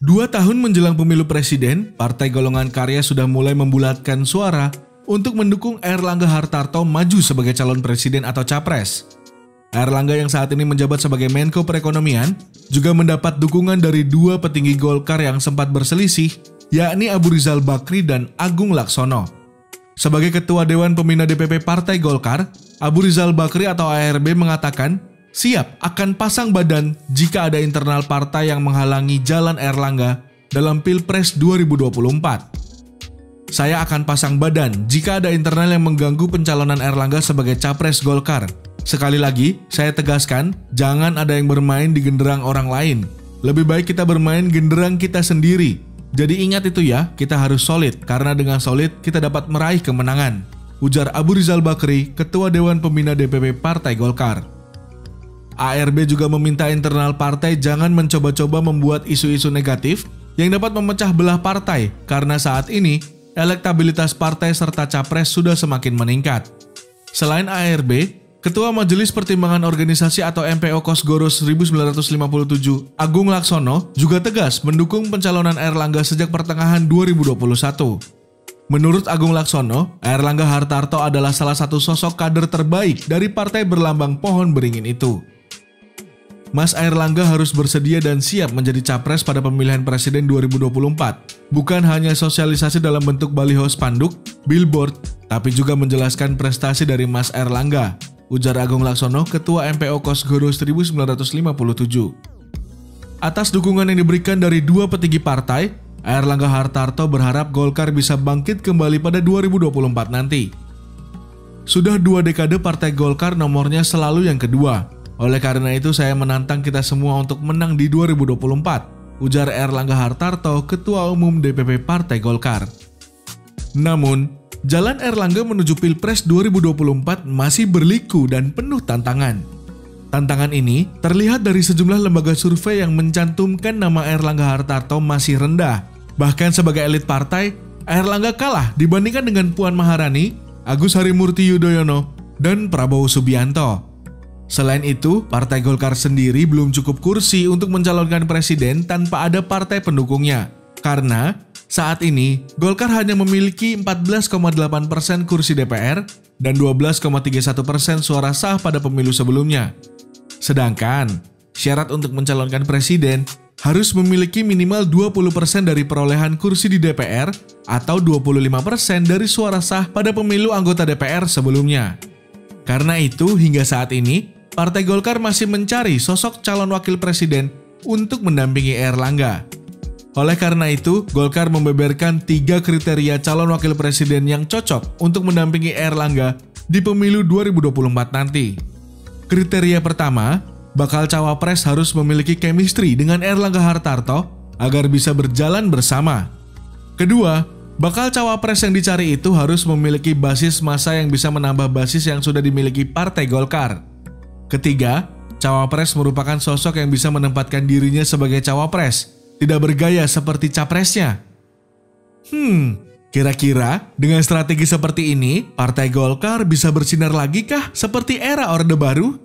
Dua tahun menjelang pemilu presiden, Partai Golongan Karya sudah mulai membulatkan suara untuk mendukung Airlangga Hartarto maju sebagai calon presiden atau capres. Airlangga yang saat ini menjabat sebagai Menko Perekonomian juga mendapat dukungan dari dua petinggi Golkar yang sempat berselisih, yakni Abu Rizal Bakri dan Agung Laksono. Sebagai Ketua Dewan Pembina DPP Partai Golkar, Abu Rizal Bakri atau ARB mengatakan siap akan pasang badan jika ada internal partai yang menghalangi jalan Airlangga dalam Pilpres 2024. Saya akan pasang badan jika ada internal yang mengganggu pencalonan Airlangga sebagai capres Golkar. Sekali lagi, saya tegaskan, jangan ada yang bermain di genderang orang lain. Lebih baik kita bermain genderang kita sendiri. Jadi ingat itu ya, kita harus solid, karena dengan solid kita dapat meraih kemenangan. Ujar Abu Rizal Bakri, Ketua Dewan Pembina DPP Partai Golkar. ARB juga meminta internal partai jangan mencoba-coba membuat isu-isu negatif yang dapat memecah belah partai, karena saat ini elektabilitas partai serta capres sudah semakin meningkat. Selain ARB, Ketua Majelis Pertimbangan Organisasi atau MPO Kosgoro 1957, Agung Laksono, juga tegas mendukung pencalonan Airlangga sejak pertengahan 2021. Menurut Agung Laksono, Airlangga Hartarto adalah salah satu sosok kader terbaik dari partai berlambang pohon beringin itu. Mas Airlangga harus bersedia dan siap menjadi capres pada pemilihan presiden 2024. Bukan hanya sosialisasi dalam bentuk baliho spanduk, billboard, tapi juga menjelaskan prestasi dari Mas Airlangga, ujar Agung Laksono, Ketua MPO Kosgoro 1957. Atas dukungan yang diberikan dari dua petinggi partai, Airlangga Hartarto berharap Golkar bisa bangkit kembali pada 2024 nanti. Sudah 2 dekade Partai Golkar nomornya selalu yang kedua. Oleh karena itu saya menantang kita semua untuk menang di 2024, ujar Airlangga Hartarto, Ketua Umum DPP Partai Golkar. Namun, jalan Airlangga menuju Pilpres 2024 masih berliku dan penuh tantangan. Tantangan ini terlihat dari sejumlah lembaga survei yang mencantumkan nama Airlangga Hartarto masih rendah. Bahkan sebagai elit partai, Airlangga kalah dibandingkan dengan Puan Maharani, Agus Harimurti Yudhoyono, dan Prabowo Subianto. Selain itu, Partai Golkar sendiri belum cukup kursi untuk mencalonkan presiden tanpa ada partai pendukungnya. Karena saat ini Golkar hanya memiliki 14,8% kursi DPR dan 12,31% suara sah pada pemilu sebelumnya. Sedangkan syarat untuk mencalonkan presiden harus memiliki minimal 20% dari perolehan kursi di DPR atau 25% dari suara sah pada pemilu anggota DPR sebelumnya. Karena itu, hingga saat ini, Partai Golkar masih mencari sosok calon wakil presiden untuk mendampingi Airlangga. Oleh karena itu, Golkar membeberkan 3 kriteria calon wakil presiden yang cocok untuk mendampingi Airlangga di pemilu 2024 nanti. Kriteria pertama, bakal cawapres harus memiliki chemistry dengan Airlangga Hartarto agar bisa berjalan bersama. Kedua, bakal cawapres yang dicari itu harus memiliki basis massa yang bisa menambah basis yang sudah dimiliki Partai Golkar. Ketiga, cawapres merupakan sosok yang bisa menempatkan dirinya sebagai cawapres, tidak bergaya seperti capresnya. Kira-kira dengan strategi seperti ini, Partai Golkar bisa bersinar lagi kah seperti era Orde Baru?